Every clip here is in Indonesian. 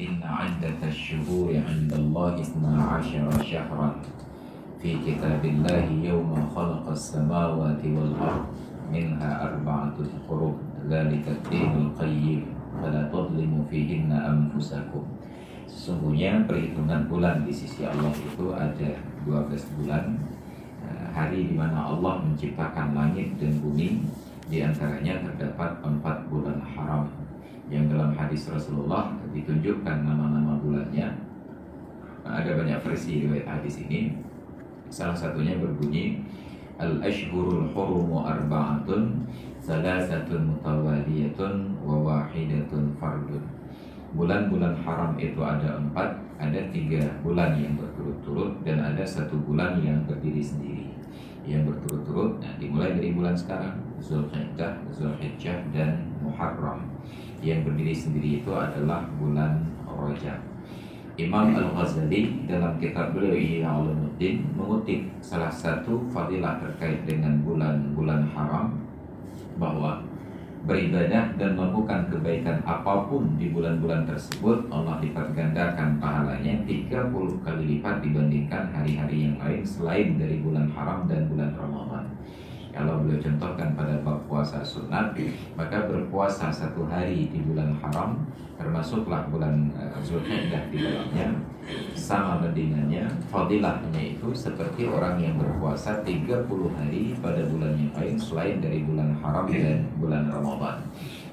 Inna 'iddata asy-syuhuri 'inda Allahi 12 syahran fi kitabillahi yawma khalaqas samawati wal ardh minha arba'atun hurum dzalika ad-dinul qayyim fala tudlimu fihinna anfusakum. Sesungguhnya perhitungan bulan di sisi Allah itu ada 12 bulan, hari di mana Allah menciptakan langit dan bumi. Di antaranya terdapat 4 bulan haram yang dalam hadis Rasulullah ditunjukkan nama-nama bulannya. Ada banyak versi riwayat hadis ini. Salah satunya berbunyi Al-ashhurul hurumu arba'atun salasatun mutawaliyatun wa wahidatun fardun. Bulan-bulan haram itu ada 4, ada 3 bulan yang berturut-turut dan ada 1 bulan yang berdiri sendiri. Yang berturut-turut, dimulai dari bulan sekarang, Zulqa'dah, Zulhijjah dan Muharram. Yang berdiri sendiri itu adalah bulan Rajab. Imam Al-Ghazali dalam kitab beliau Ihya Ulumuddin mengutip salah satu fadilah terkait dengan bulan-bulan haram, bahwa beribadah dan melakukan kebaikan apapun di bulan-bulan tersebut Allah lipat gandakan pahalanya 30 kali lipat dibandingkan hari-hari yang lain selain dari bulan haram dan bulan Ramadan. Kalau beliau contohkan pada bab puasa sunat, maka berpuasa 1 hari di bulan haram, termasuklah bulan Zulhijjah di dalamnya, sama mendingannya, fadilahnya itu seperti orang yang berpuasa 30 hari pada bulan yang lain selain dari bulan haram dan bulan Ramadan.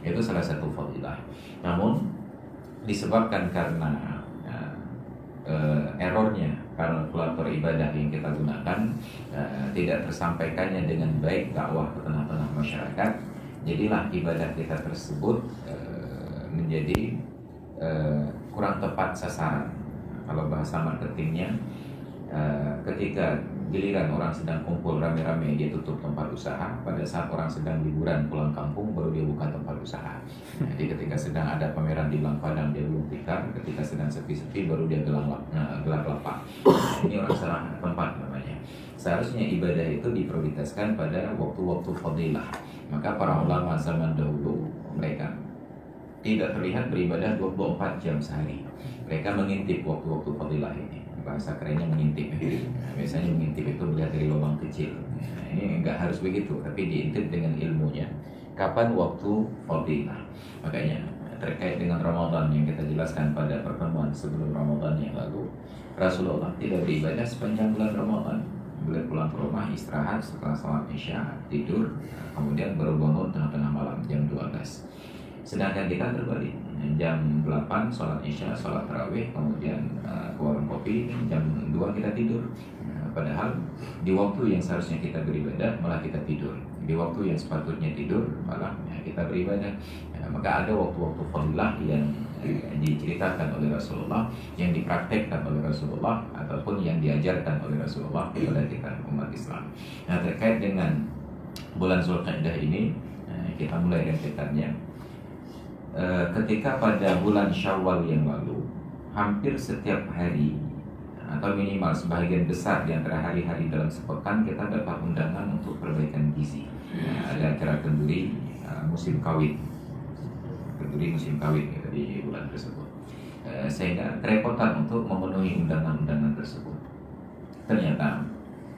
Itu salah satu fadilah. Namun disebabkan karena errornya kalkulator ibadah yang kita gunakan, tidak tersampaikannya dengan baik dakwah ke tengah-tengah masyarakat, jadilah ibadah kita tersebut menjadi kurang tepat sasaran. Kalau bahasa marketingnya, ketika giliran orang sedang kumpul rame-rame dia tutup tempat usaha, pada saat orang sedang liburan pulang kampung baru dia buka tempat usaha. Jadi ketika sedang ada pameran di Lang Padang dia belum tikar, ketika sedang sepi-sepi baru dia gelap lapak. Ini orang salah tempat namanya. Seharusnya ibadah itu diprioritaskan pada waktu-waktu fadilah. Maka para ulama zaman dahulu mereka tidak terlihat beribadah 24 jam sehari. Mereka mengintip waktu-waktu fadilah ini. Bahasa kerennya mengintip. Biasanya mengintip itu melihat dari lubang kecil. Ini enggak harus begitu, tapi diintip dengan ilmunya. Kapan waktu fadilah? Makanya terkait dengan Ramadan yang kita jelaskan pada pertemuan sebelum Ramadan yang lalu, Rasulullah tidak beribadah sepanjang bulan Ramadan. Beliau pulang ke rumah, istirahat setelah sholat Isya, tidur, kemudian baru bangun tengah-tengah malam jam 12. Sedangkan kita terbalik, jam 8 sholat Isya, sholat tarawih, kemudian ke warung kopi, jam 2 kita tidur. Padahal di waktu yang seharusnya kita beribadah malah kita tidur. Di waktu yang sepatutnya tidur malah kita beribadah. Maka ada waktu-waktu fadilah yang diceritakan oleh Rasulullah, yang dipraktekkan oleh Rasulullah, ataupun yang diajarkan oleh Rasulullah kepada kita umat Islam. Nah, terkait dengan bulan Zulqa'dah ini, kita mulai rentetannya. Ketika pada bulan Syawal yang lalu, hampir setiap hari atau minimal sebagian besar di antara hari-hari dalam sepekan kita dapat undangan untuk perbaikan gizi. Ada acara kenduri musim kawin, kenduri musim kawin gitu, di bulan tersebut. Sehingga kerepotan untuk memenuhi undangan-undangan tersebut. Ternyata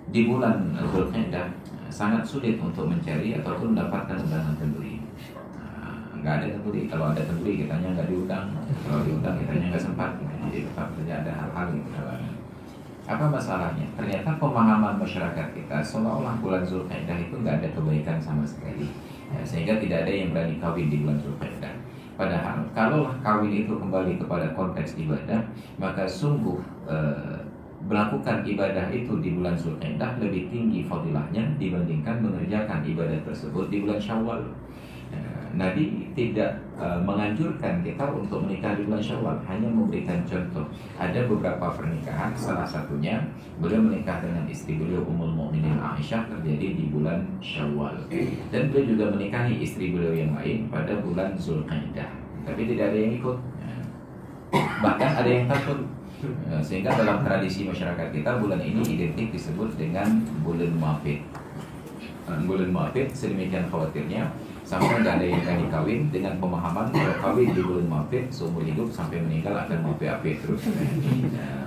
di bulan Zulhijjah sangat sulit untuk mencari ataupun mendapatkan undangan kenduri. Nggak ada kenduri. Kalau ada kenduri kitanya nggak diundang, kalau diundang kitanya nggak sempat. Jadi tetap saja ada hal-hal yang berhalangan. Apa masalahnya? Ternyata pemahaman masyarakat kita seolah-olah bulan Zulhijjah itu nggak ada kebaikan sama sekali, sehingga tidak ada yang berani kawin di bulan Zulhijjah. Padahal kalaulah kawin itu kembali kepada konteks ibadah, maka sungguh melakukan ibadah itu di bulan Zulhijjah lebih tinggi fadilahnya dibandingkan mengerjakan ibadah tersebut di bulan Syawal. Nabi tidak menganjurkan kita untuk menikah di bulan Syawal, hanya memberikan contoh. Ada beberapa pernikahan, salah satunya beliau menikah dengan istri beliau Ummul Mukminin Aisyah terjadi di bulan Syawal, dan beliau juga menikahi istri beliau yang lain pada bulan Zulqa'dah, tapi tidak ada yang ikut, bahkan ada yang takut. Sehingga dalam tradisi masyarakat kita bulan ini identik disebut dengan bulan Mafid. bulan Mu'afid sedemikian khawatirnya sampai nggak ada yang berani kawin dengan pemahaman kalau kawin di bulan Mu'afid seumur hidup sampai meninggal akan Mu'afid terus.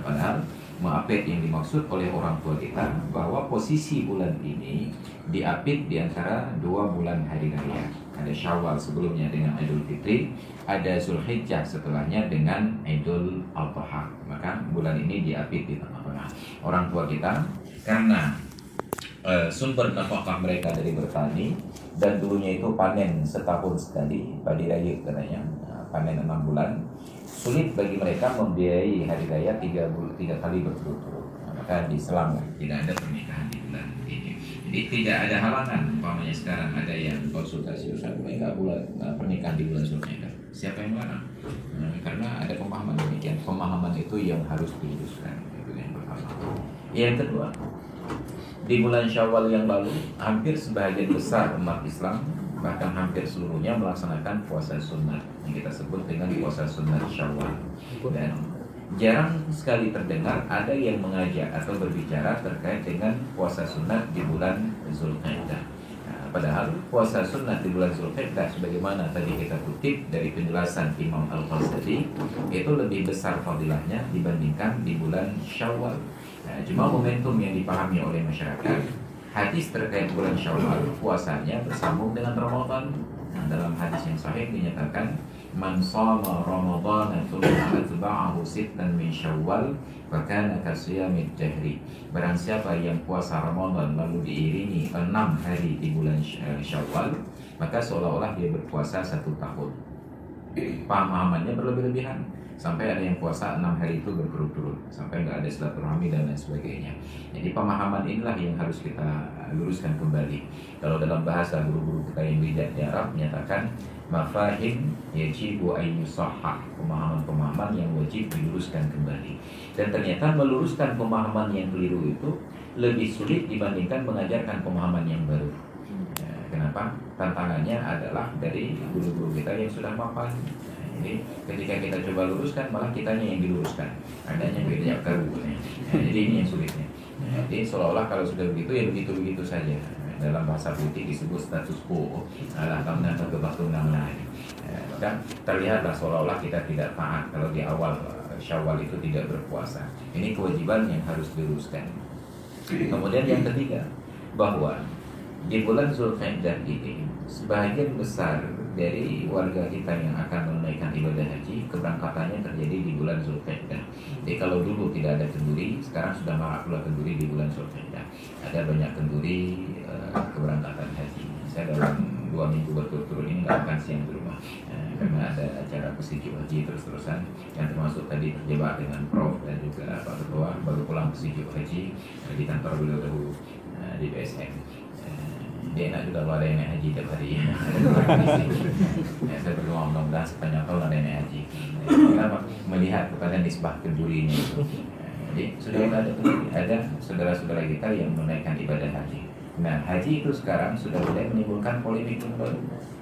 Padahal Mu'afid yang dimaksud oleh orang tua kita bahwa posisi bulan ini diapit di antara 2 bulan hari raya. Ada Syawal sebelumnya dengan Idul Fitri, ada Zulhijjah setelahnya dengan Idul Adha. Maka bulan ini diapit di tengah-tengah. Orang tua kita karena sumber nafkah mereka dari bertani dan dulunya itu panen setahun sekali, padi raya katanya, panen 6 bulan. Sulit bagi mereka membiayai hari raya 3 kali berturut-turut. Maka diselang, tidak ada pernikahan di bulan ini. Jadi tidak ada halangan. Umpamanya sekarang ada yang konsultasi Ustaz, mereka pernikahan di bulan Zulhijjah. Siapa yang melarang? Karena ada pemahaman demikian. Pemahaman itu yang harus diluruskan. Itu yang pertama. Yang kedua, di bulan Syawal yang lalu, hampir sebagian besar umat Islam, bahkan hampir seluruhnya melaksanakan puasa sunnah yang kita sebut dengan puasa sunnah Syawal. Dan jarang sekali terdengar ada yang mengajak atau berbicara terkait dengan puasa sunnah di bulan Zulhijjah. Padahal puasa sunnah di bulan Zulhijjah sebagaimana tadi kita kutip dari penjelasan Imam Al-Ghazali itu lebih besar fadilahnya dibandingkan di bulan Syawal. Cuma momentum yang dipahami oleh masyarakat, hadis terkait bulan Syawal puasanya bersambung dengan Ramadan. Dalam hadis yang sahih dinyatakan man shama Ramadan thumma atba'ahu sittan min Syawal fakana kasiyamid dahri. Barang siapa yang puasa Ramadan lalu diiringi 6 hari di bulan Syawal, maka seolah-olah dia berpuasa 1 tahun. Pemahamannya berlebih-lebihan sampai ada yang puasa 6 hari itu berturut-turut sampai nggak ada silaturahmi dan lain sebagainya. Jadi pemahaman inilah yang harus kita luruskan kembali. Kalau dalam bahasa guru-guru kita yang bijak di Arab menyatakan mafahim yajibu ayyusahha, pemahaman-pemahaman yang wajib diluruskan kembali. Dan ternyata meluruskan pemahaman yang keliru itu lebih sulit dibandingkan mengajarkan pemahaman yang baru. Kenapa? Tantangannya adalah dari guru-guru kita yang sudah mapan. Jadi ketika kita coba luruskan malah kitanya yang diluruskan, adanya beda karu. Jadi ini yang sulitnya. Jadi seolah-olah kalau sudah begitu ya begitu-begitu saja. Dalam bahasa politik disebut status quo. Alah kamu nak kebatu namanya. Dan terlihatlah seolah-olah kita tidak taat kalau di awal Syawal itu tidak berpuasa. Ini kewajiban yang harus diluruskan. Kemudian yang ketiga, bahwa di bulan Zulhijjah ini sebagian besar dari warga kita yang akan menunaikan ibadah haji keberangkatannya terjadi di bulan Zulhijjah. Jadi kalau dulu tidak ada kenduri, sekarang sudah marak pula kenduri di bulan Zulhijjah. Ada banyak kenduri keberangkatan haji. Saya dalam 2 minggu berturut-turut ini nggak akan siang di rumah karena ada acara pesijik haji terus-terusan yang termasuk tadi terjebak dengan Prof dan juga Pak Ketua baru pulang pesijik haji di kantor beliau dahulu di BSM. Dia enak juga kalau ada yang naik haji tiap hari. Saya berdoa mudah-mudahan sepanjang tahun ada yang naik haji. Kenapa? Melihat kepada nisbah kendurinya itu. Jadi sudah ada saudara-saudara kita yang menaikkan ibadah haji. Nah, haji itu sekarang sudah mulai menimbulkan polemik baru.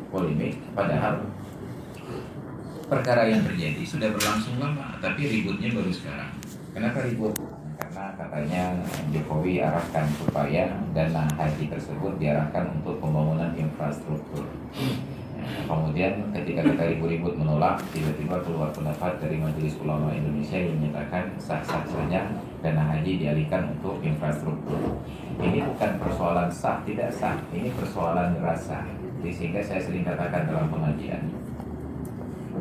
Polemik padahal perkara yang terjadi sudah berlangsung lama, tapi ributnya baru sekarang. Kenapa ribut? Karena katanya Jokowi arahkan supaya dana haji tersebut diarahkan untuk pembangunan infrastruktur. Kemudian ketika kita ribut-ribut menolak, tiba-tiba keluar pendapat dari Majelis Ulama Indonesia yang menyatakan sah-sah saja dana haji dialihkan untuk infrastruktur. Ini bukan persoalan sah tidak sah, ini persoalan rasa. Jadi sehingga saya sering katakan dalam pengajian,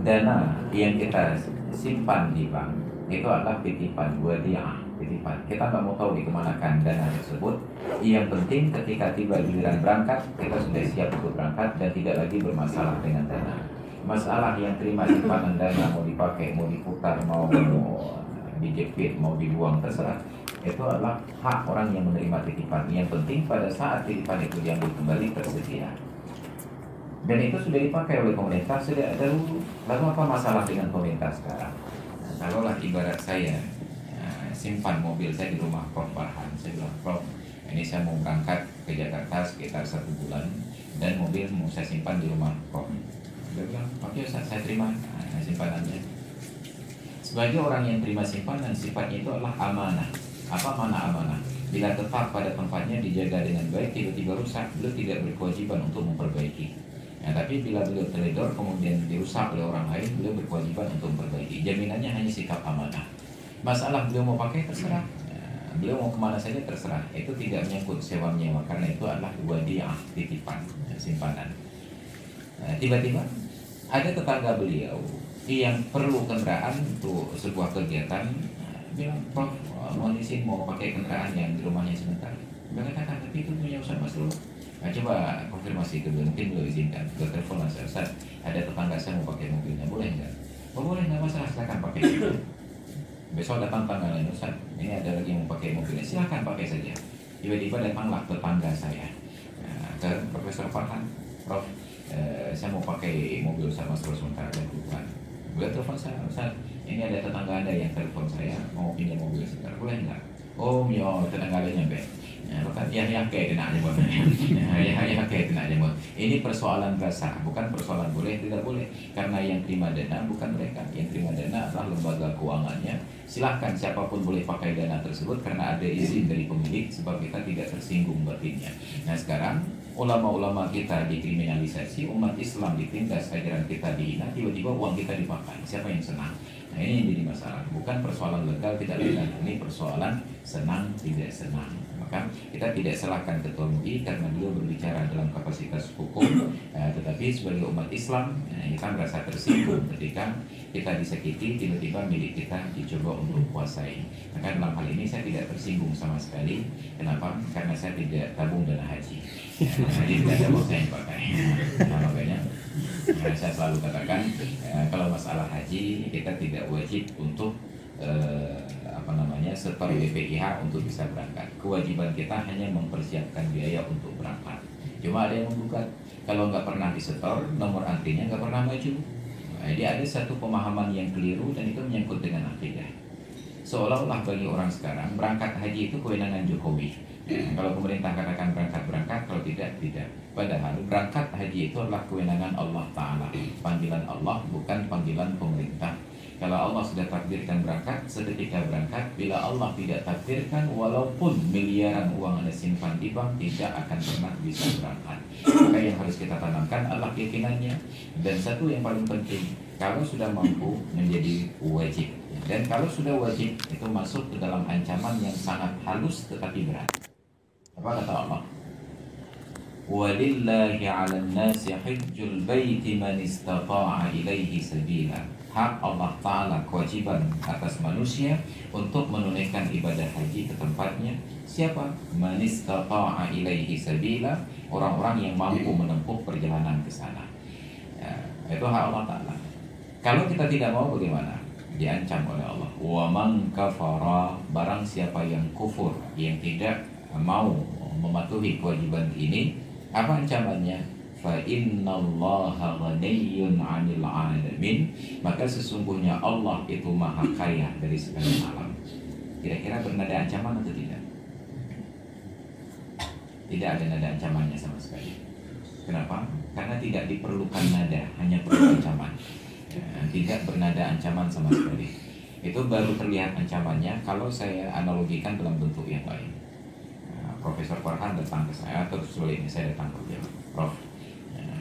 dana yang kita simpan di bank itu adalah titipan, wadiah, titipan. Kita nggak mau tahu dikemanakan dana tersebut. Yang penting ketika tiba giliran berangkat, kita sudah siap untuk berangkat dan tidak lagi bermasalah dengan dana. Masalah yang terima simpanan dana mau dipakai, mau diputar, mau dijepit, mau dibuang terserah. Itu adalah hak orang yang menerima titipan. Yang penting pada saat titipan itu diambil kembali tersedia. Dan itu sudah dipakai oleh pemerintah sejak dahulu. Lalu apa masalah dengan pemerintah sekarang? Kalaulah ibarat saya simpan mobil saya di rumah Prof Farhan, saya bilang Prof, ini saya mau berangkat ke Jakarta sekitar 1 bulan dan mobil mau saya simpan di rumah Prof. Dia bilang, oke Ustaz, saya terima simpanannya. Sebagai orang yang terima simpanan, sifatnya itu adalah amanah. Apa mana amanah? Bila tetap pada tempatnya dijaga dengan baik, tiba-tiba rusak, beliau tidak berkewajiban untuk memperbaiki. Nah, tapi bila beliau teledor kemudian dirusak oleh orang lain, beliau berkewajiban untuk memperbaiki. Jaminannya hanya sikap amanah. Masalah beliau mau pakai terserah. Beliau mau kemana saja terserah. Itu tidak menyangkut sewa menyewa, karena itu adalah wadiah, titipan, simpanan. Tiba-tiba ada tetangga beliau yang perlu kendaraan untuk sebuah kegiatan, bilang, Prof, mohon izin mau pakai kendaraan yang di rumahnya sebentar. Beliau katakan, tapi itu punya Ustaz Masrur. Nah, coba konfirmasi ke beliau, mungkin beliau izinkan. Beliau telepon langsung, Ustaz, ada tetangga saya mau pakai mobilnya, boleh nggak? Oh boleh, nggak masalah, silakan pakai. Besok datang tanggal lain, Ustaz, ini ada lagi yang mau pakai mobilnya, silakan pakai saja. Tiba-tiba datanglah tetangga saya ke Profesor Farhan, Prof, saya mau pakai mobil Ustaz Masrur sementara, ada kebutuhan. Beliau telepon saya, Ustaz, ini ada tetangga Anda yang telepon saya mau pinjam mobil sebentar, boleh nggak? Oh, yo, tetangga lainnya be. Ya kayak kena aja buat. Ya kayak kena aja buat. Ini persoalan rasa, bukan persoalan boleh tidak boleh. Karena yang terima dana bukan mereka. Yang terima dana adalah lembaga keuangannya. Silahkan siapapun boleh pakai dana tersebut karena ada izin dari pemilik, sebab kita tidak tersinggung batinnya. Nah sekarang ulama-ulama kita dikriminalisasi, umat Islam ditindas, ajaran kita dihina, tiba-tiba uang kita dipakai. Siapa yang senang? Nah ini yang jadi masalah. Bukan persoalan legal tidak legal, ini persoalan senang tidak senang. Maka kita tidak salahkan Ketua MUI karena beliau berbicara dalam kapasitas hukum, tetapi sebagai umat Islam kita merasa tersinggung ketika kita disakiti, tiba-tiba milik kita dicoba untuk kuasai. Maka dalam hal ini saya tidak tersinggung sama sekali. Kenapa? Karena saya tidak tabung dana haji. Jadi tidak ada uang saya yang pakai. Nah, makanya saya selalu katakan kalau masalah haji kita tidak wajib untuk setor BPIH untuk bisa berangkat. Kewajiban kita hanya mempersiapkan biaya untuk berangkat. Cuma ada yang menggugat, kalau nggak pernah disetor, nomor antrinya nggak pernah maju. Jadi ada satu pemahaman yang keliru dan itu menyangkut dengan akidah. Seolah-olah bagi orang sekarang berangkat haji itu kewenangan Jokowi. Kalau pemerintah katakan berangkat, kalau tidak. Padahal berangkat haji itu adalah kewenangan Allah Ta'ala. Panggilan Allah bukan panggilan pemerintah. Kalau Allah sudah takdirkan berangkat, seketika berangkat. Bila Allah tidak takdirkan, walaupun miliaran uang Anda simpan di bank, tidak akan pernah bisa berangkat. Maka yang harus kita tanamkan adalah keyakinannya. Dan satu yang paling penting, kalau sudah mampu menjadi wajib. Dan kalau sudah wajib, itu masuk ke dalam ancaman yang sangat halus tetapi berat. Apa kata Allah? Walillahi 'alan nasi hajjul baiti man istata'a ilaihi sabila. Hak Allah Ta'ala, kewajiban atas manusia untuk menunaikan ibadah haji ke tempatnya. Siapa? Man istata'a ilaihi sabila, orang-orang yang mampu menempuh perjalanan ke sana. Ya, itu hak Allah Ta'ala. Kalau kita tidak mau bagaimana? Diancam oleh Allah. Wa man kafara, barang siapa yang kufur, yang tidak mau mematuhi kewajiban ini, apa ancamannya? Fa innallaha ghaniyyun 'anil 'alamin, maka sesungguhnya Allah itu maha kaya dari segala alam. Kira-kira bernada ancaman atau tidak? Tidak ada nada ancamannya sama sekali. Kenapa? Karena tidak diperlukan nada, hanya perlu ancaman. Tidak bernada ancaman sama sekali. Itu baru terlihat ancamannya kalau saya analogikan dalam bentuk yang lain. Profesor Farhan datang ke saya, atau sebaliknya saya datang ke beliau, Prof,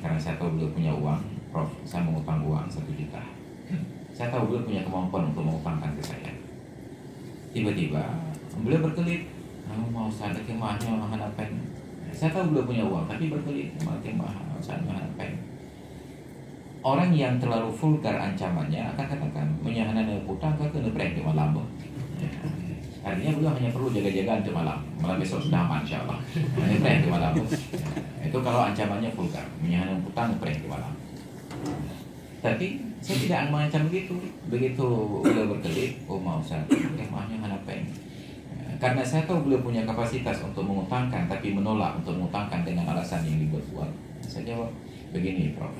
karena saya tahu beliau punya uang, Prof, saya mengutang uang 1 juta. Saya tahu beliau punya kemampuan untuk mengutangkan ke saya. Tiba-tiba beliau berkelit, mau saya ada kemahnya mahal apa? Saya tahu beliau punya uang, tapi berkelit, mau kemah, saya mahal apa? Orang yang terlalu vulgar ancamannya akan katakan menyahanan utang ke nebrek di malam. Artinya beliau hanya perlu jaga-jaga untuk malam besok sudah aman insyaallah. Nebrek di malam. Itu kalau ancamannya vulgar, menyahanan utang nebrek di malam. Tapi saya tidak mengancam begitu. Begitu beliau berkelit, mau saya kemahnya hanapen. Karena saya tahu beliau punya kapasitas untuk mengutangkan, tapi menolak untuk mengutangkan dengan alasan yang dibuat-buat. Saya jawab, begini Prof,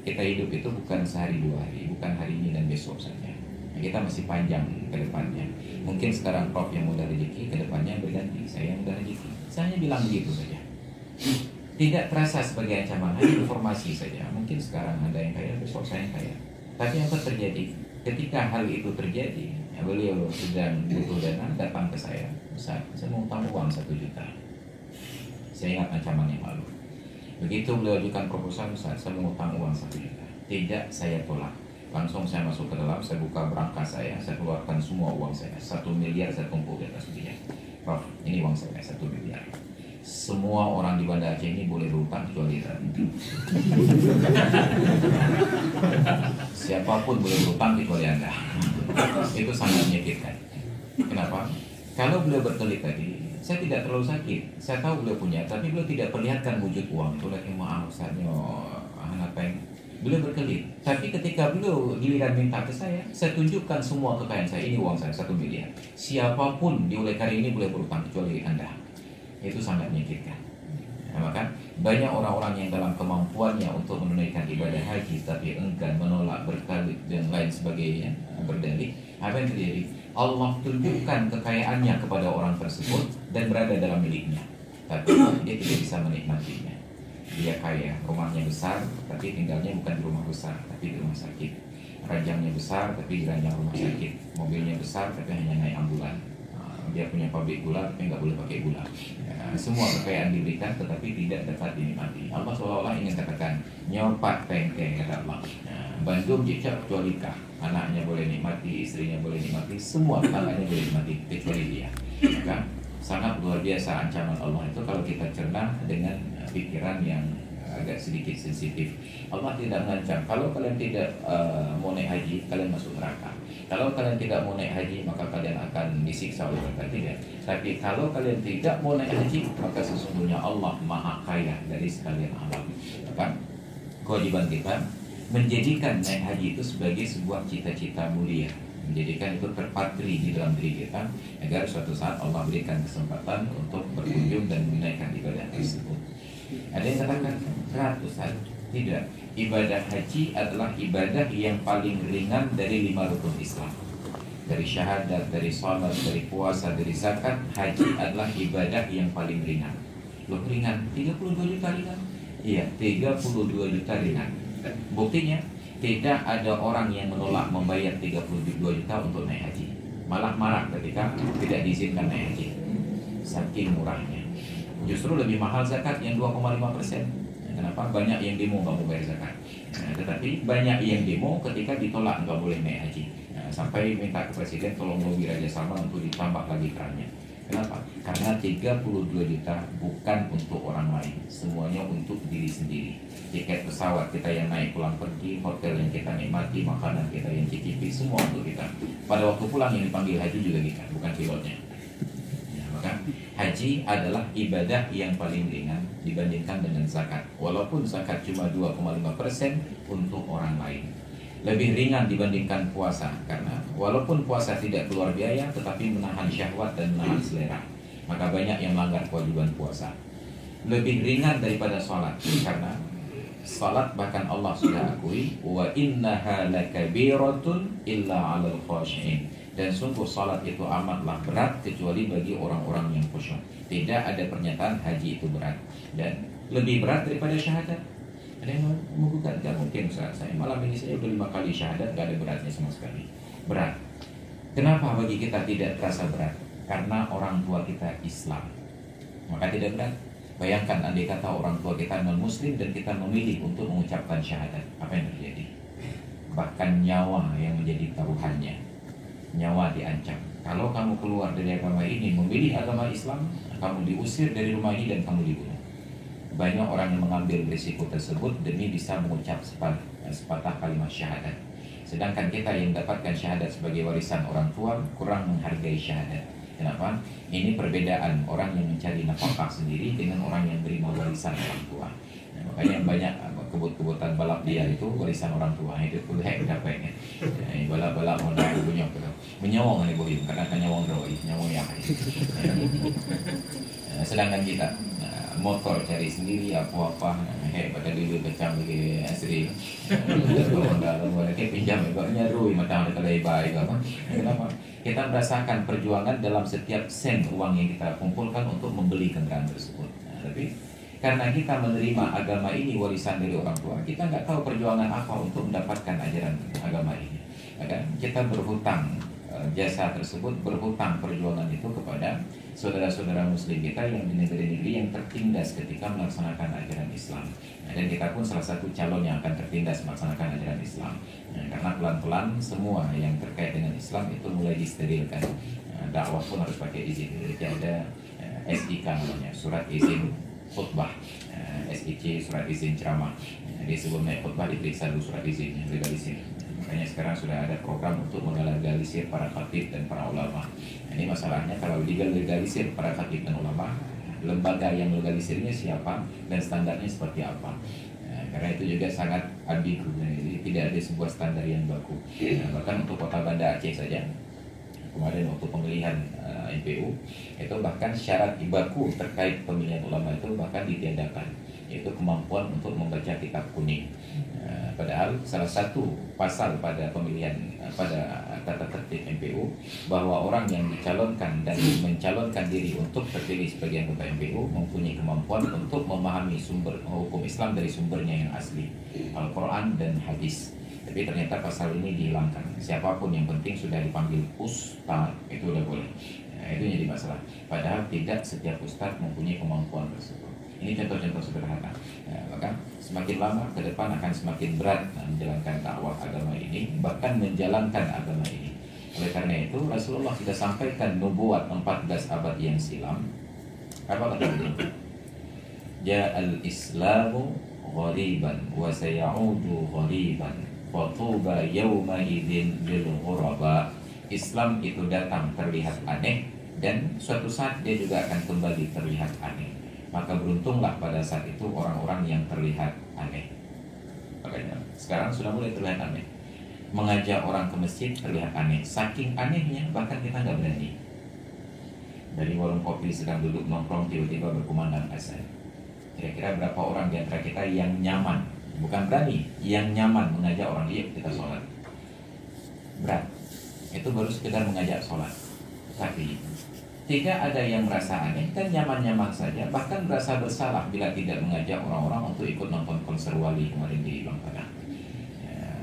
kita hidup itu bukan sehari 2 hari, bukan hari ini dan besok saja. Kita masih panjang ke depannya. Mungkin sekarang Prof yang mudah rezeki, ke depannya berganti saya yang mudah rezeki. Saya hanya bilang begitu saja. Tidak terasa sebagai ancaman, hanya informasi saja. Mungkin sekarang ada yang kaya, besok saya yang kaya. Tapi apa terjadi? Ketika hal itu terjadi, beliau sedang butuh dana, datang ke saya. Ustaz, saya mau utang uang 1 juta. Saya ingat ancaman yang lalu. Begitu beliau ajukan proposal, Ustaz, saya mau utang uang 1 juta. Tidak, saya tolak. Langsung saya masuk ke dalam, saya buka berangkas saya keluarkan semua uang saya. 1 miliar saya tumpuk di atas dia. Prof, ini uang saya 1 miliar. Semua orang di Banda Aceh ini boleh berutang kecuali Anda. Siapapun boleh berutang kecuali Anda. Itu sangat menyakitkan. Kenapa? Kalau beliau berkelit tadi, saya tidak terlalu sakit. Saya tahu beliau punya, tapi beliau tidak perlihatkan wujud uang. Itu lagi maaf, Ustaznya anak peng. Beliau berkelit. Tapi ketika beliau giliran minta ke saya tunjukkan semua kekayaan saya. Ini uang saya 1 miliar. Siapapun di oleh kali ini boleh berutang kecuali Anda. Itu sangat menyakitkan. Nah, maka banyak orang-orang yang dalam kemampuannya untuk menunaikan ibadah haji tapi enggan, menolak, berkelit dan lain sebagainya, berdalih. Apa yang terjadi? Allah tunjukkan kekayaannya kepada orang tersebut dan berada dalam miliknya, tapi dia tidak bisa menikmatinya. Dia kaya, rumahnya besar, tapi tinggalnya bukan di rumah besar, tapi di rumah sakit. Ranjangnya besar, tapi di ranjang rumah sakit. Mobilnya besar, tapi hanya naik ambulan. Dia punya pabrik gula, tapi nggak boleh pakai gula. Semua kekayaan diberikan, tetapi tidak dapat dinikmati. Allah seolah-olah ingin katakan, nyopat pengke, kata Allah. Bandung cicak kecuali kah. Anaknya boleh nikmati, istrinya boleh nikmati, semua tetangganya boleh nikmati, kecuali dia. Maka sangat luar biasa ancaman Allah itu kalau kita cerna dengan pikiran yang agak sedikit sensitif. Allah tidak mengancam kalau kalian tidak mau naik haji, kalian masuk neraka. Kalau kalian tidak mau naik haji, maka kalian akan disiksa oleh mereka. Tidak. Tapi kalau kalian tidak mau naik haji, maka sesungguhnya Allah maha kaya dari sekalian alam. Maka kewajiban kita menjadikan naik haji itu sebagai sebuah cita-cita mulia, menjadikan itu terpatri di dalam diri kita agar suatu saat Allah berikan kesempatan untuk berkunjung dan menunaikan ibadah tersebut. Ada yang katakan 100. Tidak. Ibadah haji adalah ibadah yang paling ringan dari 5 rukun Islam. Dari syahadat, dari salat, dari puasa, dari zakat, haji adalah ibadah yang paling ringan. Loh, ringan? 32 juta ringan? Iya, 32 juta ringan. Buktinya, tidak ada orang yang menolak membayar 32 juta untuk naik haji. Malah marah ketika tidak diizinkan naik haji. Saking murahnya. Justru lebih mahal zakat yang 2,5%. Kenapa? Banyak yang demo nggak mau bayar zakat. Tetapi banyak yang demo ketika ditolak nggak boleh naik haji. Sampai minta ke presiden tolong lobi Raja Salman untuk ditambah lagi kerannya. Kenapa? Karena 32 juta bukan untuk orang lain, semuanya untuk diri sendiri. Tiket pesawat kita yang naik pulang pergi, hotel yang kita nikmati, makanan kita yang cicipi, semua untuk kita. Pada waktu pulang yang dipanggil haji juga kita, bukan pilotnya. Maka haji adalah ibadah yang paling ringan dibandingkan dengan zakat. Walaupun zakat cuma 2,5% untuk orang lain. Lebih ringan dibandingkan puasa, karena walaupun puasa tidak keluar biaya tetapi menahan syahwat dan menahan selera. Maka banyak yang melanggar kewajiban puasa. Lebih ringan daripada sholat, karena sholat bahkan Allah sudah akui, wa innaha lakabiratun illa 'alal khashi'in. Dan sungguh sholat itu amatlah berat kecuali bagi orang-orang yang khusyuk. Tidak ada pernyataan haji itu berat. Dan lebih berat daripada syahadat. Ada yang menggugat, gak mungkin Ustaz, saya malam ini saya udah 5 kali syahadat, gak ada beratnya sama sekali. Berat. Kenapa bagi kita tidak terasa berat? Karena orang tua kita Islam, maka tidak berat. Bayangkan andai kata orang tua kita non-muslim dan kita memilih untuk mengucapkan syahadat, apa yang terjadi? Bahkan nyawa yang menjadi taruhannya. Nyawa diancam. Kalau kamu keluar dari agama ini, memilih agama Islam, kamu diusir dari rumah ini dan kamu dibunuh. Banyak orang yang mengambil risiko tersebut demi bisa mengucap sepatah kalimat syahadat. Sedangkan kita yang dapatkan syahadat sebagai warisan orang tua kurang menghargai syahadat. Kenapa? Ini perbedaan orang yang mencari nafkah sendiri dengan orang yang terima warisan orang tua. Nah, makanya yang banyak kebut-kebutan balap dia itu warisan orang tua. Itu pun hek dapatnya. Balap-balap modal punya menyawang nih bohim, karena kan nyawang roi, nyawang yang. Sedangkan kita motor cari sendiri apa-apa, pada dulu kecam lagi asri. Kalau dalam mereka pinjam agaknya rui macam ada baik apa. Kenapa? Kita merasakan perjuangan dalam setiap sen uang yang kita kumpulkan untuk membeli kendaraan tersebut. Tapi karena kita menerima agama ini warisan dari orang tua, kita nggak tahu perjuangan apa untuk mendapatkan ajaran agama ini. Maka kita berhutang jasa tersebut berhutang perjuangan itu kepada saudara-saudara muslim kita yang di negeri-negeri yang tertindas ketika melaksanakan ajaran Islam. Dan kita pun salah satu calon yang akan tertindas melaksanakan ajaran Islam. Karena pelan-pelan semua yang terkait dengan Islam itu mulai disterilkan. Dakwah pun harus pakai izin. Jadi ada SIK namanya, surat izin khutbah, SIC, surat izin ceramah. Jadi sebelum naik khutbah diperiksa dulu surat izinnya, legalisir. Makanya sekarang sudah ada program untuk melegalisir para khatib dan para ulama. Ini masalahnya kalau legalisir para khatib dan ulama, lembaga yang legalisirnya siapa dan standarnya seperti apa. Karena itu juga sangat ambigu, jadi tidak ada sebuah standar yang baku. Bahkan untuk kota Banda Aceh saja, kemarin waktu pemilihan MPU itu bahkan syarat baku terkait pemilihan ulama itu bahkan ditiadakan, yaitu kemampuan untuk membaca kitab kuning. Padahal salah satu pasal pada pemilihan pada tata tertib MPU bahwa orang yang dicalonkan dan mencalonkan diri untuk terpilih sebagai anggota MPU mempunyai kemampuan untuk memahami sumber hukum Islam dari sumbernya yang asli, Al-Quran dan hadis. Tapi ternyata pasal ini dihilangkan. Siapapun yang penting sudah dipanggil ustaz itu udah boleh. Itu jadi masalah. Padahal tidak setiap ustaz mempunyai kemampuan tersebut. Ini contoh-contoh sederhana. Bahkan semakin lama ke depan akan semakin berat menjalankan dakwah agama ini, bahkan menjalankan agama ini. Oleh karena itu Rasulullah sudah sampaikan nubuat 14 abad yang silam. Apa kata beliau? Ja'al Islamu ghariban wa sayaudu ghariban fatuba yawma idzin lil ghuraba. Islam itu datang terlihat aneh dan suatu saat dia juga akan kembali terlihat aneh. Maka beruntunglah pada saat itu orang-orang yang terlihat aneh. Makanya sekarang sudah mulai terlihat aneh. Mengajak orang ke masjid terlihat aneh. Saking anehnya bahkan kita nggak berani. Dari warung kopi sedang duduk nongkrong tiba-tiba berkumandang azan. Kira-kira berapa orang di antara kita yang nyaman, bukan berani, yang nyaman mengajak orang yuk kita sholat? Berat. Itu baru sekedar mengajak sholat. Tapi tidak ada yang merasa aneh dan nyaman-nyaman saja, bahkan merasa bersalah bila tidak mengajak orang-orang untuk ikut nonton konser Wali kemarin di Bangkalan.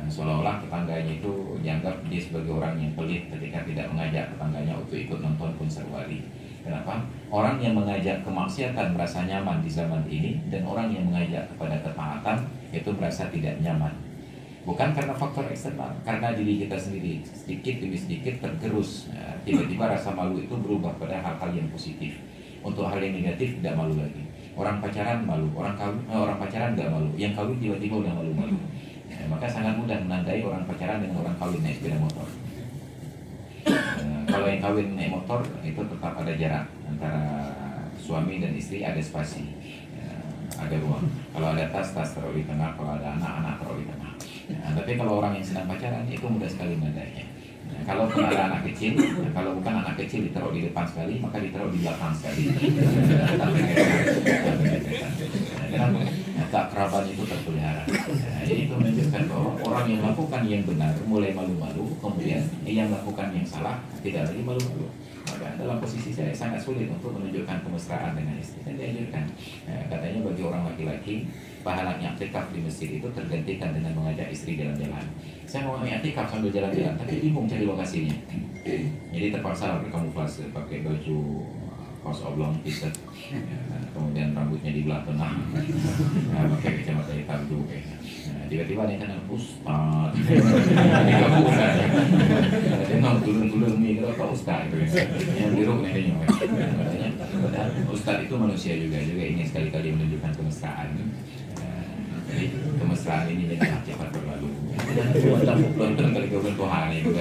Seolah-olah tetangganya itu dianggap dia sebagai orang yang pelit ketika tidak mengajak tetangganya untuk ikut nonton konser Wali. Kenapa? Orang yang mengajak kemaksiatan merasa nyaman di zaman ini, dan orang yang mengajak kepada ketaatan itu merasa tidak nyaman. Bukan karena faktor eksternal, karena diri kita sendiri sedikit demi sedikit tergerus. Tiba-tiba rasa malu itu berubah pada hal-hal yang positif. Untuk hal yang negatif tidak malu lagi. Orang pacaran malu, orang pacaran nggak malu, yang kawin tiba-tiba udah malu-malu. Maka sangat mudah menandai orang pacaran dengan orang kawin naik sepeda motor. Kalau yang kawin naik motor itu tetap ada jarak antara suami dan istri, ada spasi, ada ruang. Kalau ada tas taruh di tengah, kalau ada anak taruh di tengah. Tapi kalau orang yang sedang pacaran itu mudah sekali menandainya. Kalau pun ada anak kecil, kalau bukan anak kecil ditaruh di depan sekali, maka ditaruh di belakang sekali. Kenapa? Keakraban itu terpelihara. Jadi itu menunjukkan bahwa orang yang melakukan yang benar mulai malu-malu, kemudian yang melakukan yang salah tidak lagi malu-malu. Maka dalam posisi saya sangat sulit untuk menunjukkan kemesraan dengan istri. Dan dianjurkan, katanya bagi orang laki-laki, pahalanya i'tikaf di masjid itu tergantikan dengan mengajak istri jalan-jalan. Saya mau i'tikaf sambil jalan-jalan, tapi bingung cari lokasinya. Jadi terpaksa berkamuflase, pakai baju kaos oblong, t-shirt, kemudian rambutnya dibelah tengah, pakai kacamata hitam juga. Tiba-tiba dia kena ustaz, dia nong gulung-gulung nih, kalau ustaz yang biru nih katanya. Ustaz itu manusia juga ingin sekali-kali menunjukkan kemesraan. Jadi kemesraan ini jangan cepat berlalu. Belum kali kau Tuhan itu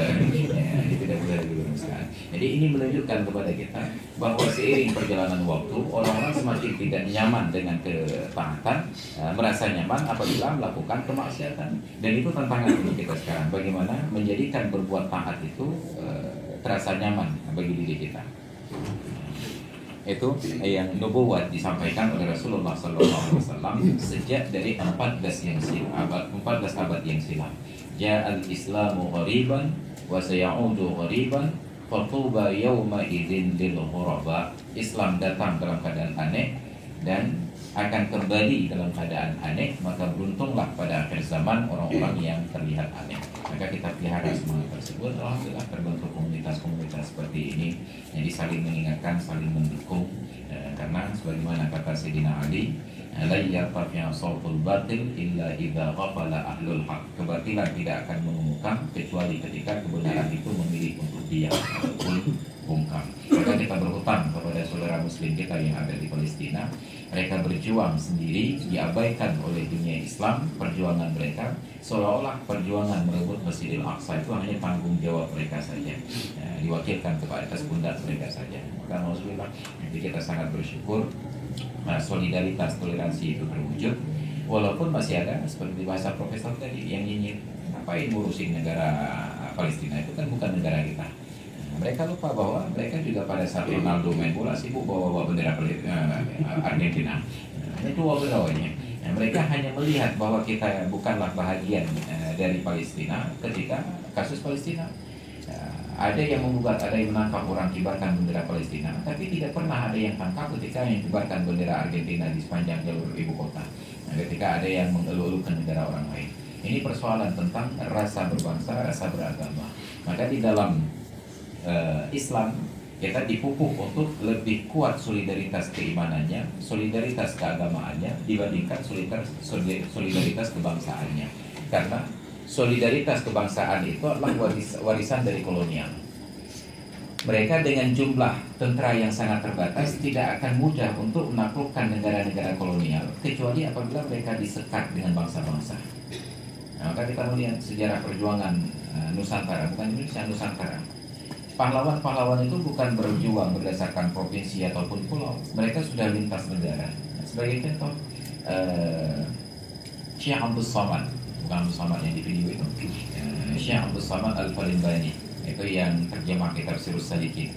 tidak boleh lagi bermesraan. Jadi ini menunjukkan kepada kita bahwa seiring perjalanan waktu, orang-orang semakin tidak nyaman dengan ketaatan, merasa nyaman apabila melakukan kemaksiatan. Dan itu tantangan untuk kita sekarang. Bagaimana menjadikan berbuat taat itu terasa nyaman bagi diri kita. Itu yang nubuat disampaikan oleh Rasulullah SAW sejak dari 14 abad yang silam. Ja'al Islamu ghariban wa sayaudu ghariban fatuba yawma idzin lil ghuraba. Islam datang dalam keadaan aneh dan akan kembali dalam keadaan aneh, maka beruntunglah pada akhir zaman orang-orang yang terlihat aneh. Maka kita pelihara semangat tersebut. Alhamdulillah terbentuk komunitas-komunitas seperti ini, jadi saling mengingatkan, saling mendukung. Karena sebagaimana kata Sayyidina Ali, la yartafi'u shawtul batil illa idza ghafala ahlul haq. Kebatilan tidak akan mengemuka kecuali ketika kebenaran itu memilih untuk diam ataupun bungkam. Maka kita berhutang kepada saudara muslim kita yang ada di Palestina. Mereka berjuang sendiri, diabaikan oleh dunia Islam perjuangan mereka, seolah-olah perjuangan merebut Masjidil Aqsa itu hanya tanggung jawab mereka saja, diwakilkan kepada atas pundak mereka saja. Maka alhamdulillah, jadi kita sangat bersyukur solidaritas toleransi itu terwujud, walaupun masih ada seperti bahasa profesor tadi yang nyinyir, ngapain ngurusin negara Palestina, itu kan bukan negara kita. Mereka lupa bahwa mereka juga pada saat Ronaldo main bola sibuk bawa bendera Argentina. Itu obrolannya. Mereka hanya melihat bahwa kita bukanlah bahagian dari Palestina ketika kasus Palestina. Ada yang menggugat, ada yang menangkap orang kibarkan bendera Palestina, tapi tidak pernah ada yang tangkap ketika yang kibarkan bendera Argentina di sepanjang jalur ibu kota. Ketika ada yang mengeluh-elukan negara orang lain. Ini persoalan tentang rasa berbangsa, rasa beragama. Maka di dalam Islam kita dipupuk untuk lebih kuat solidaritas keimanannya, solidaritas keagamaannya dibandingkan solidaritas kebangsaannya. Karena solidaritas kebangsaan itu adalah warisan dari kolonial. Mereka dengan jumlah tentara yang sangat terbatas tidak akan mudah untuk menaklukkan negara-negara kolonial kecuali apabila mereka disekat dengan bangsa-bangsa. Nah, maka kita melihat sejarah perjuangan Nusantara, bukan Indonesia, Nusantara. Pahlawan-pahlawan itu bukan berjuang berdasarkan provinsi ataupun pulau. Mereka sudah lintas negara. Sebagai contoh, Syekh Abdul Somad, bukan Abdul Somad yang di video itu, Syekh Abdul Somad Al-Falimbani, itu yang terjemah kitab Sirus Salikin.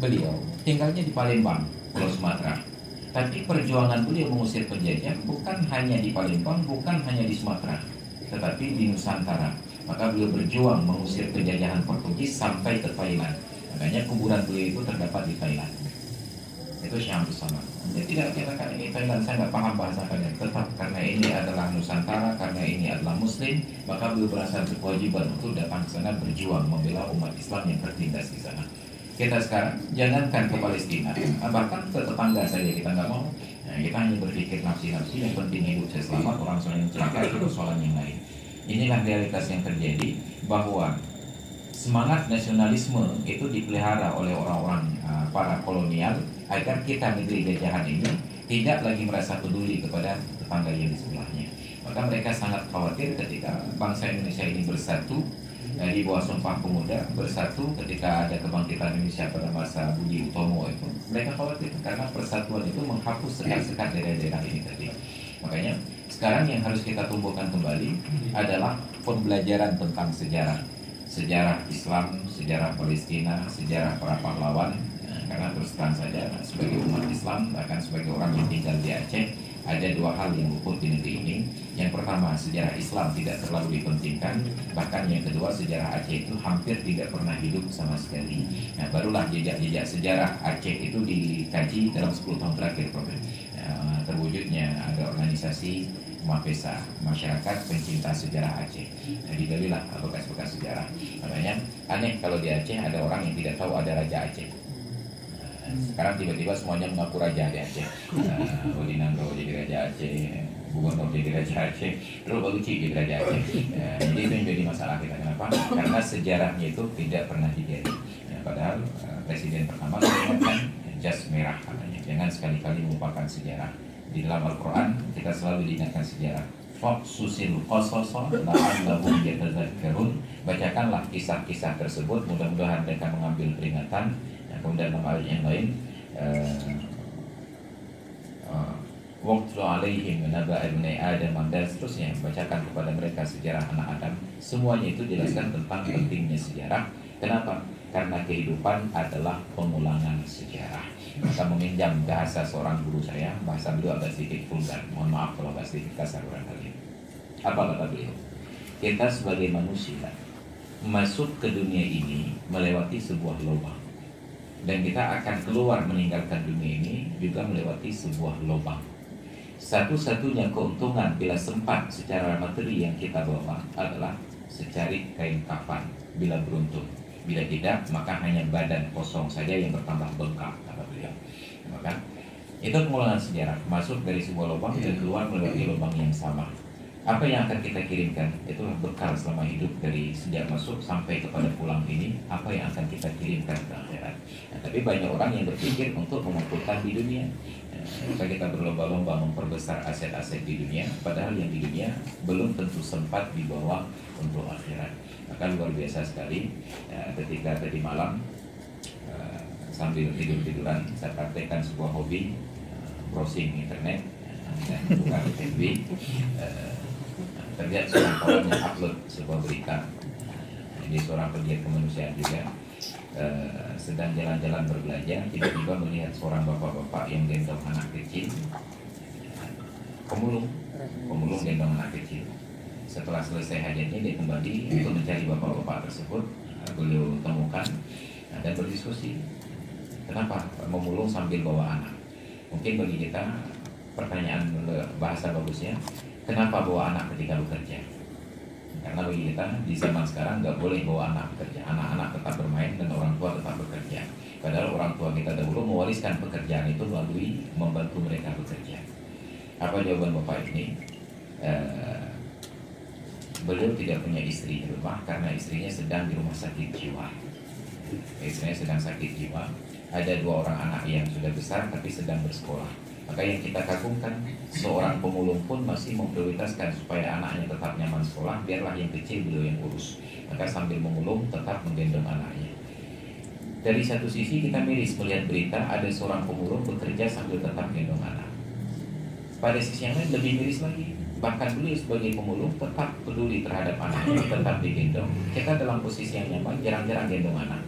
Beliau tinggalnya di Palembang, Pulau Sumatera. Tapi perjuangan beliau mengusir penjajah bukan hanya di Palembang, bukan hanya di Sumatera, tetapi di Nusantara. Maka beliau berjuang mengusir penjajahan Portugis sampai ke Thailand. Makanya kuburan beliau itu terdapat di Thailand. Itu Syekh Abdul Somad. Dia tidak katakan ini Thailand, saya nggak paham bahasa kalian. Tetap karena ini adalah Nusantara, karena ini adalah Muslim, maka beliau merasa berkewajiban untuk datang ke sana berjuang membela umat Islam yang tertindas di sana. Kita sekarang jangankan ke Palestina, bahkan ke tetangga saja kita nggak mau. Nah, kita hanya berpikir nafsi-nafsi, yang penting hidup saya selamat, orang yang celaka itu persoalan yang lain. Inilah realitas yang terjadi, bahwa semangat nasionalisme itu dipelihara oleh orang-orang para kolonial agar kita negeri jajahan ini tidak lagi merasa peduli kepada tetangga yang di sebelahnya. Maka mereka sangat khawatir ketika bangsa Indonesia ini bersatu di bawah Sumpah Pemuda, bersatu ketika ada kebangkitan Indonesia pada masa Budi Utomo itu. Mereka khawatir karena persatuan itu menghapus sekat-sekat daerah-daerah ini tadi. Makanya sekarang yang harus kita tumbuhkan kembali adalah pembelajaran tentang sejarah Islam, sejarah Palestina, sejarah para pahlawan. Karena terus terang saja sebagai umat Islam, bahkan sebagai orang yang tinggal di Aceh, ada dua hal yang luput di negeri ini. Yang pertama, sejarah Islam tidak terlalu dipentingkan. Bahkan yang kedua, sejarah Aceh itu hampir tidak pernah hidup sama sekali. Nah, barulah jejak-jejak sejarah Aceh itu dikaji dalam 10 tahun terakhir, terwujudnya ada organisasi Mapesa, masyarakat pencinta sejarah Aceh. Nah, digalilah bekas-bekas sejarah. Makanya aneh kalau di Aceh ada orang yang tidak tahu ada Raja Aceh. Sekarang tiba-tiba semuanya mengaku raja di Aceh. Odinangro jadi Raja Aceh, Gubernur jadi Raja Aceh, terus Baluci jadi Raja Aceh. Jadi itu yang jadi masalah kita. Kenapa? Karena sejarahnya itu tidak pernah digali. Padahal Presiden pertama mengatakan jas merah katanya. Jangan sekali-kali melupakan sejarah. Di dalam Al-Quran kita selalu diingatkan sejarah. Faqsusil qasasa la'allahum yatadzakkarun. Bacakanlah kisah-kisah tersebut, mudah-mudahan mereka mengambil peringatan. Kemudian dalam ayat yang lain, waqtu alaihim naba ibni Adam, dan seterusnya, bacakan kepada mereka sejarah anak Adam. Semuanya itu jelaskan tentang pentingnya sejarah. Kenapa? Karena kehidupan adalah pengulangan sejarah. Maka meminjam bahasa seorang guru saya, bahasa beliau agak sedikit vulgar, mohon maaf kalau agak sedikit kasar barangkali. Apa kata beliau? Kita sebagai manusia masuk ke dunia ini melewati sebuah lubang, dan kita akan keluar meninggalkan dunia ini juga melewati sebuah lubang. Satu-satunya keuntungan bila sempat secara materi yang kita bawa adalah secari kain kafan bila beruntung. Bila tidak, maka hanya badan kosong saja yang bertambah bengkak, kata beliau. Maka itu pengulangan sejarah, masuk dari sebuah lubang dan keluar melalui lubang yang sama. Apa yang akan kita kirimkan itulah bekal selama hidup, dari sejak masuk sampai kepada pulang ini. Apa yang akan kita kirimkan ke akhirat. Tapi banyak orang yang berpikir untuk mengumpulkan di dunia. Maka kita berlomba-lomba memperbesar aset-aset di dunia, padahal yang di dunia belum tentu sempat dibawa untuk akhirat. Maka luar biasa sekali ketika tadi malam sambil tidur-tiduran saya praktekkan sebuah hobi, browsing internet dan buka FB. Terlihat seorang kawan yang upload sebuah berita. Ini seorang pegiat kemanusiaan juga, sedang jalan-jalan berbelanja, tiba-tiba melihat seorang bapak-bapak yang gendong anak kecil, pemulung gendong anak kecil. Setelah selesai hajatnya, dia kembali untuk mencari bapak-bapak tersebut. Beliau temukan dan berdiskusi, kenapa memulung sambil bawa anak. Mungkin bagi kita pertanyaan bahasa bagusnya, kenapa bawa anak ketika bekerja? Karena bagi kita di zaman sekarang nggak boleh bawa anak bekerja. Anak-anak tetap bermain dan orang tua tetap bekerja. Padahal orang tua kita dahulu mewariskan pekerjaan itu melalui membantu mereka bekerja. Apa jawaban bapak ini? Beliau tidak punya istri di rumah karena istrinya sedang di rumah sakit jiwa. Istrinya sedang sakit jiwa. Ada 2 orang anak yang sudah besar tapi sedang bersekolah. Maka yang kita kagumkan, seorang pemulung pun masih memprioritaskan supaya anaknya tetap nyaman sekolah, biarlah yang kecil beliau yang urus. Maka sambil memulung tetap menggendong anaknya. Dari satu sisi kita miris melihat berita ada seorang pemulung bekerja sambil tetap gendong anak. Pada sisi yang lain lebih miris lagi, bahkan beliau sebagai pemulung tetap peduli terhadap anaknya, tetap digendong. Kita dalam posisi yang nyaman, jarang-jarang gendong anak.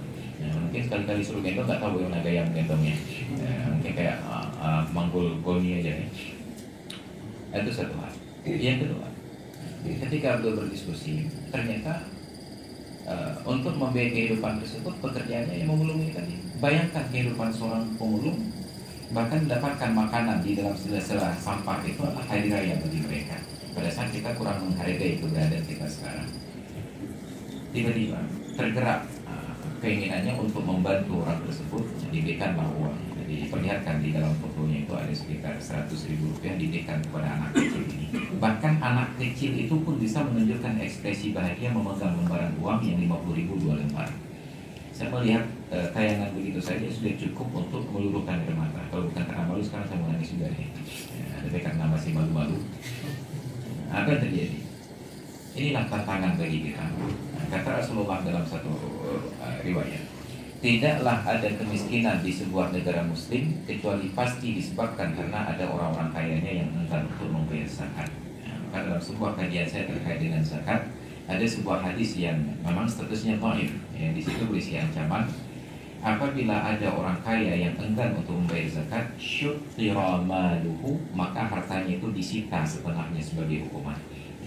Mungkin sekali-kali suruh gendong nggak tahu bagaimana gaya menggendongnya. Mungkin kayak manggul golnya aja ya. Itu satu hal. Yang kedua, ketika beliau berdiskusi, ternyata untuk membiayai kehidupan tersebut pekerjaannya yang memulung tadi. Bayangkan kehidupan seorang pemulung, bahkan mendapatkan makanan di dalam sela-sela sampah itu adalah hari raya bagi mereka. Pada saat kita kurang menghargai keberadaan kita sekarang, tiba-tiba tergerak keinginannya untuk membantu orang tersebut, diberikanlah uang. Jadi diperlihatkan di dalam fotonya itu ada sekitar 100.000 rupiah diberikan kepada anak kecil ini. Bahkan anak kecil itu pun bisa menunjukkan ekspresi bahagia memegang lembaran uang yang 50.000 2 lembar. Saya melihat tayangan begitu saja sudah cukup untuk meluruhkan air mata. Kalau bukan karena malu, sekarang saya menangis juga nih. Tapi karena masih malu-malu, apa yang terjadi? Inilah tantangan bagi kita. Kata Rasulullah dalam satu riwayat, tidaklah ada kemiskinan di sebuah negara muslim kecuali pasti disebabkan karena ada orang-orang kayanya yang enggan untuk membayar zakat. Maka dalam sebuah kajian saya terkait dengan zakat, ada sebuah hadis yang memang statusnya dhaif, yang di situ berisi ancaman. Apabila ada orang kaya yang enggan untuk membayar zakat, syuttira maluhu, maka hartanya itu disita setengahnya sebagai hukuman.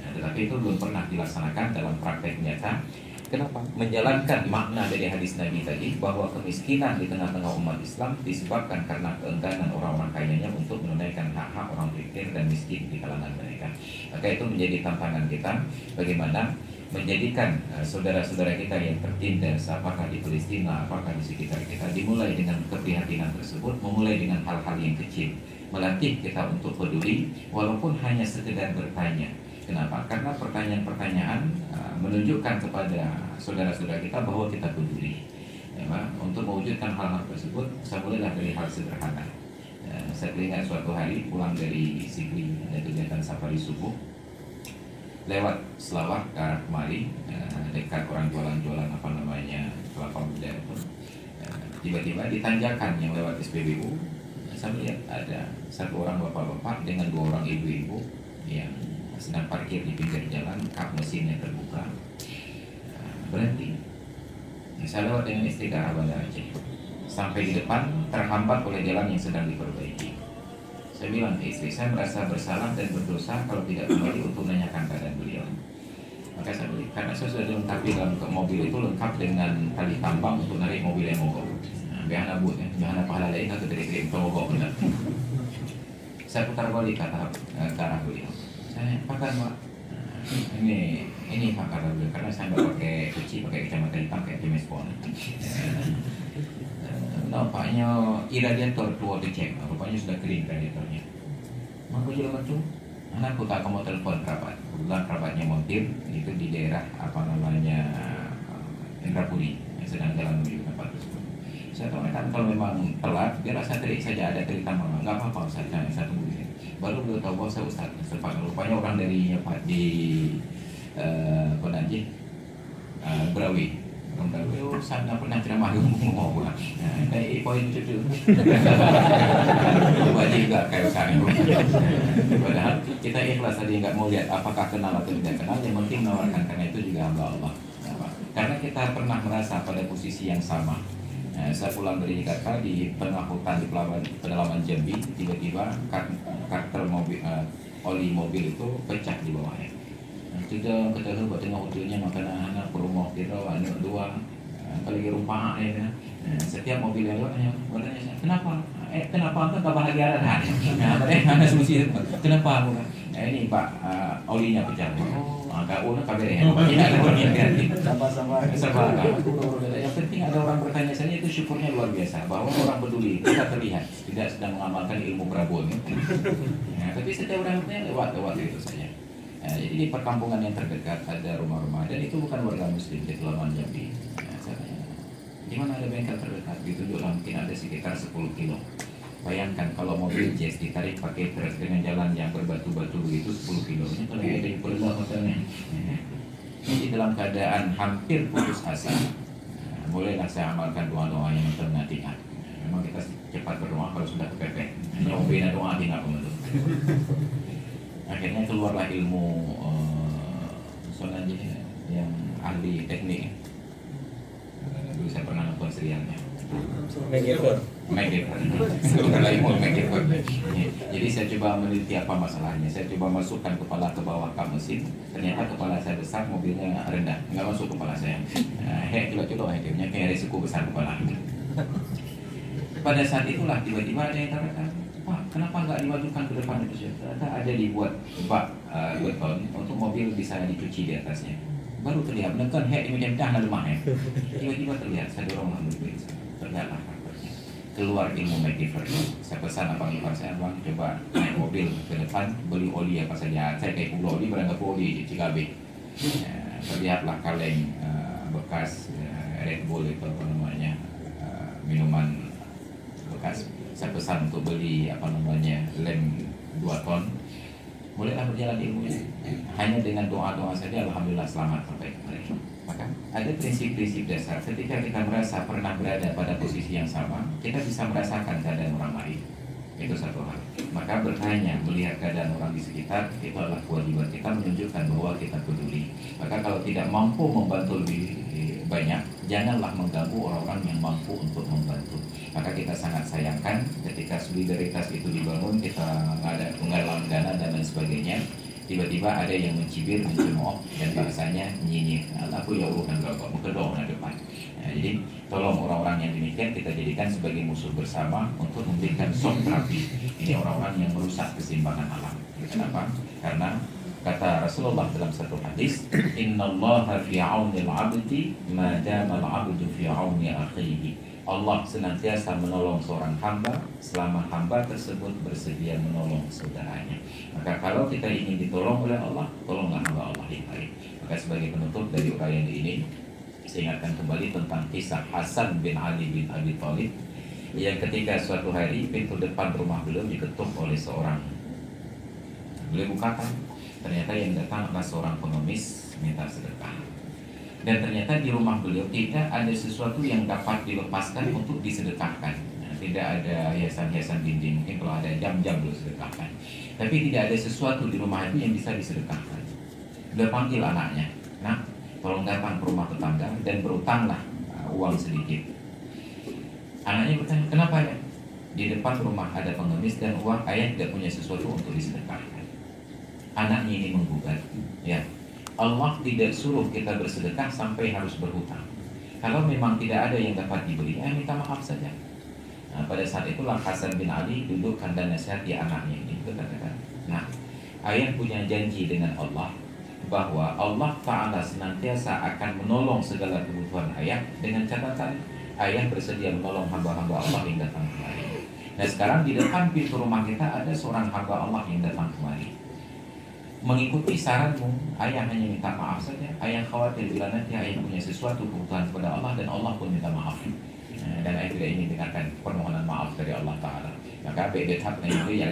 Tetapi itu belum pernah dilaksanakan dalam praktek nyata. Kenapa? Menjalankan makna dari hadis Nabi tadi, bahwa kemiskinan di tengah-tengah umat Islam disebabkan karena keengganan orang-orang kayanya untuk menunaikan hak-hak orang fakir dan miskin di kalangan mereka. Maka itu menjadi tantangan kita, bagaimana menjadikan saudara-saudara kita yang tertindas, apakah di Palestina, apakah di sekitar kita, dimulai dengan keprihatinan tersebut, memulai dengan hal-hal yang kecil, melatih kita untuk peduli, walaupun hanya sekedar bertanya. Kenapa? Karena pertanyaan-pertanyaan menunjukkan kepada saudara-saudara kita bahwa kita peduli. Ya, untuk mewujudkan hal-hal tersebut, saya mulailah dari hal sederhana. Saya teringat suatu hari pulang dari Sigli, ada kegiatan safari subuh, lewat Selawat ke arah kemari, dekat orang jualan-jualan kelapa muda itu, tiba-tiba di tanjakan yang lewat SPBU, saya melihat ada satu orang bapak-bapak dengan 2 orang ibu-ibu yang sedang parkir di pinggir jalan, kap mesinnya terbuka, berhenti. Saya lewat dengan istri ke arah Banda Aceh, sampai di depan terhambat oleh jalan yang sedang diperbaiki. Saya bilang ke istri, saya merasa bersalah dan berdosa kalau tidak kembali untuk menanyakan keadaan beliau. Maka saya beli, karena saya sudah dilengkapi dalam mobil itu lengkap dengan tali tambang untuk narik mobil yang mogok. Biar anak buat, biar anak pahala lain atau dari kirim ke mogok. Saya putar balik ke arah beliau. Saya pakai Pak. Ini Pak kata beliau, karena saya nggak pakai peci, pakai kacamata hitam kayak James Bond. Nampaknya iradiator tua dicek, rupanya sudah kering radiatornya. Maka jadi macam, anakku tak kamu telepon kerabat. Kebetulan kerabatnya montir itu di daerah apa namanya Indrapuri yang sedang jalan menuju tempat tersebut. Saya tahu kan kalau memang telat, biar saya terik saja, ada cerita mama, nggak apa-apa Ustaz, saya tunggu di sini. Baru beliau tahu bahwa saya Ustaz, sempat rupanya orang dari di Penanjih, Berawi. Orang Berawi, oh saya nggak pernah ceramah ngomong apa. Dari poin itu. Coba juga kayak sekarang. Padahal kita ikhlas tadi nggak mau lihat apakah kenal atau tidak kenal, yang penting menawarkan, karena itu juga hamba Allah. Karena kita pernah merasa pada posisi yang sama. Saya pulang dari Jakarta di tengah hutan di pedalaman Jambi, tiba-tiba karter mobil, oli mobil itu pecah di bawahnya. Kita ketahui buat tengah hotelnya makanan anak perumah kita anak dua kali rumah ya. Setiap mobil yang lewat bertanya saya, kenapa engkau kebahagiaan hati? Mereka solusi kenapa aku? Ini Pak, olinya pecah. Agak ulah kabar ya. Sama-sama. Yang penting ada orang bertanya saja, itu syukurnya luar biasa bahwa orang peduli. Kita terlihat tidak sedang mengamalkan ilmu Prabon. Tapi setiap orang lewat itu saja. Jadi di perkampungan yang terdekat ada rumah-rumah, dan itu bukan warga muslim di Kelaman Jambi. Di mana ada bengkel terdekat, ditunjuklah mungkin ada sekitar 10 kilo. Bayangkan kalau mobil jazz ditarik pakai truk dengan jalan yang berbatu-batu begitu 10 kilo. Ini kalau ada yang perlu hotelnya. Ini dalam keadaan hampir putus asa. Bolehlah saya amalkan doa-doa yang alternatif. Memang kita cepat berdoa kalau sudah kepepet. Yang bina doa tidak penutup. Akhirnya keluarlah ilmu soalnya yang ahli teknik. Dulu saya pernah nonton serialnya Megaphone. Jadi saya coba meneliti apa masalahnya. Saya coba masukkan kepala ke bawah kap mesin. Ternyata kepala saya besar, mobilnya rendah, nggak masuk kepala saya. Coba akhirnya kayak resiko besar kepala. Pada saat itulah tiba-tiba ada yang terkata, Pak, kenapa nggak dimajukan ke depan itu? Ternyata ada dibuat bak beton untuk mobil bisa dicuci di atasnya. Baru terlihat, menekan di meja dah lemah ya. Tiba-tiba terlihat, saya dorong mobil itu, terlihatlah faktornya. Keluar ilmu McGiver. Saya pesan abang ipar saya, bang coba naik mobil ke depan, beli oli apa saja. Saya kayak pulau oli, berangkat oli di Cikabe. Terlihatlah kaleng bekas Red Bull itu apa namanya, minuman bekas. Saya pesan untuk beli lem 2 ton. Mulailah berjalan ilmunya. Hanya dengan doa-doa saja alhamdulillah selamat sampai kemarin. Maka ada prinsip-prinsip dasar. Ketika kita merasa pernah berada pada posisi yang sama, kita bisa merasakan keadaan orang lain. Itu satu hal. Maka bertanya, melihat keadaan orang di sekitar, itu adalah kewajiban kita menunjukkan bahwa kita peduli. Maka kalau tidak mampu membantu lebih banyak, janganlah mengganggu orang-orang yang mampu untuk membantu. Maka kita sangat sayangkan ketika solidaritas itu dibangun, kita ada penggalang dana dan lain sebagainya, tiba-tiba ada yang mencibir, mencemooh, dan bahasanya nyinyir. Aku ya urusan berapa, kedua orang depan. Jadi tolong orang-orang yang demikian kita jadikan sebagai musuh bersama untuk memberikan shock terapi. Ini orang-orang yang merusak keseimbangan alam. Kenapa? Karena kata Rasulullah dalam satu hadis, Innallaha fi 'aunil 'abdi ma dama al-'abdu fi 'auni akhihi. Allah senantiasa menolong seorang hamba selama hamba tersebut bersedia menolong saudaranya. Maka kalau kita ingin ditolong oleh Allah, tolonglah hamba Allah yang lain. Maka sebagai penutup dari uraian ini, saya ingatkan kembali tentang kisah Hasan bin Ali bin Abi Thalib yang ketika suatu hari pintu depan rumah beliau diketuk oleh seorang. Beliau bukakan, ternyata yang datang adalah seorang pengemis minta sedekah. Dan ternyata di rumah beliau tidak ada sesuatu yang dapat dilepaskan untuk disedekahkan. Tidak ada hiasan-hiasan dinding, mungkin kalau ada jam-jam beliau sedekahkan. Tapi tidak ada sesuatu di rumah itu yang bisa disedekahkan. Beliau panggil anaknya, nah tolong datang ke rumah tetangga dan berutanglah uang sedikit. Anaknya bertanya, kenapa ya? Di depan rumah ada pengemis dan uang, ayah tidak punya sesuatu untuk disedekahkan. Anaknya ini menggugat, ya Allah tidak suruh kita bersedekah sampai harus berhutang. Kalau memang tidak ada yang dapat diberi, minta maaf saja. Nah, pada saat itulah Hasan bin Ali dudukkan dan nasihati anaknya ini, katakan, nah, ayah punya janji dengan Allah bahwa Allah Ta'ala senantiasa akan menolong segala kebutuhan ayah, dengan catatan ayah bersedia menolong hamba-hamba Allah yang datang kemari. Nah, sekarang di depan pintu rumah kita ada seorang hamba Allah yang datang kemari. Mengikuti saranmu, ayah hanya minta maaf saja. Ayah khawatir bila nanti ayah punya sesuatu kebutuhan kepada Allah dan Allah pun minta maaf. Dan ayah tidak ingin dengarkan permohonan maaf dari Allah Ta'ala. Maka bedet-hat itu ya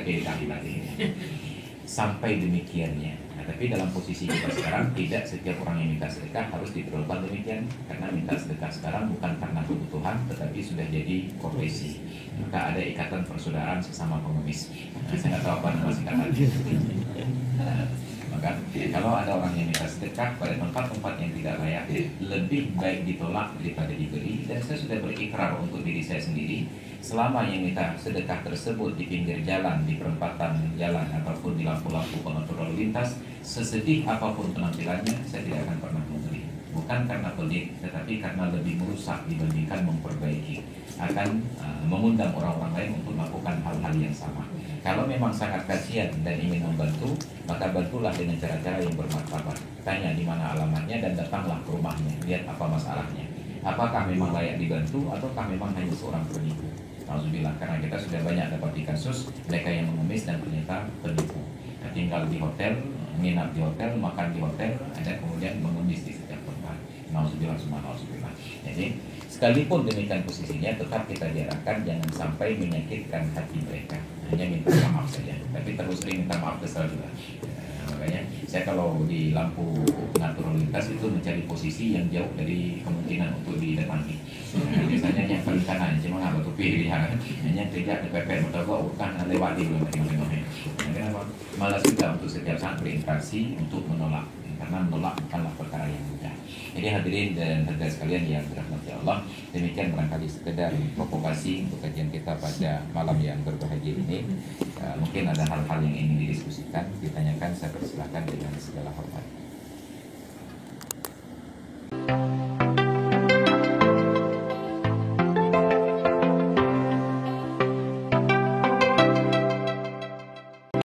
sampai demikiannya. Nah, tapi dalam posisi kita sekarang, tidak setiap orang yang minta sedekah harus diperlukan demikian. Karena minta sedekah sekarang bukan karena kebutuhan, tetapi sudah jadi profesi. Maka ada ikatan persaudaraan sesama pengemis. Nah, saya nggak tahu apa nama singkatannya. Maka kalau ada orang yang minta sedekah pada tempat-tempat yang tidak layak, lebih baik ditolak daripada diberi. Dan saya sudah berikrar untuk diri saya sendiri, selama yang minta sedekah tersebut di pinggir jalan, di perempatan jalan, ataupun di lampu-lampu pengatur lalu lintas, sesedih apapun penampilannya, saya tidak akan pernah memberi. Bukan karena pelit, tetapi karena lebih merusak dibandingkan memperbaiki. Akan mengundang orang-orang lain untuk melakukan hal-hal yang sama. Kalau memang sangat kasihan dan ingin membantu, maka bantulah dengan cara-cara yang bermartabat. Tanya di mana alamatnya dan datanglah ke rumahnya. Lihat apa masalahnya. Apakah memang layak dibantu ataukah memang hanya seorang penipu? Alhamdulillah, karena kita sudah banyak dapat kasus mereka yang mengemis dan ternyata penipu. Tinggal di hotel, nginap di hotel, makan di hotel, ada kemudian mengemis di setiap tempat. Alhamdulillah, subhanallah. Jadi sekalipun demikian posisinya, tetap kita diarahkan jangan sampai menyakitkan hati mereka. Hanya minta maaf saja, tapi terus sering minta maaf kesal juga. Makanya saya kalau di lampu pengatur lalu lintas itu mencari posisi yang jauh dari kemungkinan untuk didatangi. Biasanya yang paling kanan, cuma nggak betul pilih ya. Hanya tidak kepepet atau gua urutan lewat di belum tengok-tengoknya. Kenapa? Malas juga untuk setiap saat berinteraksi untuk menolak, karena menolak bukanlah perkara yang mudah. Jadi hadirin dan hadirat sekalian yang dirahmati Allah, demikian barangkali sekedar provokasi untuk kajian kita pada malam yang berbahagia ini. Mungkin ada hal-hal yang ingin didiskusikan, ditanyakan, saya persilahkan dengan segala hormat.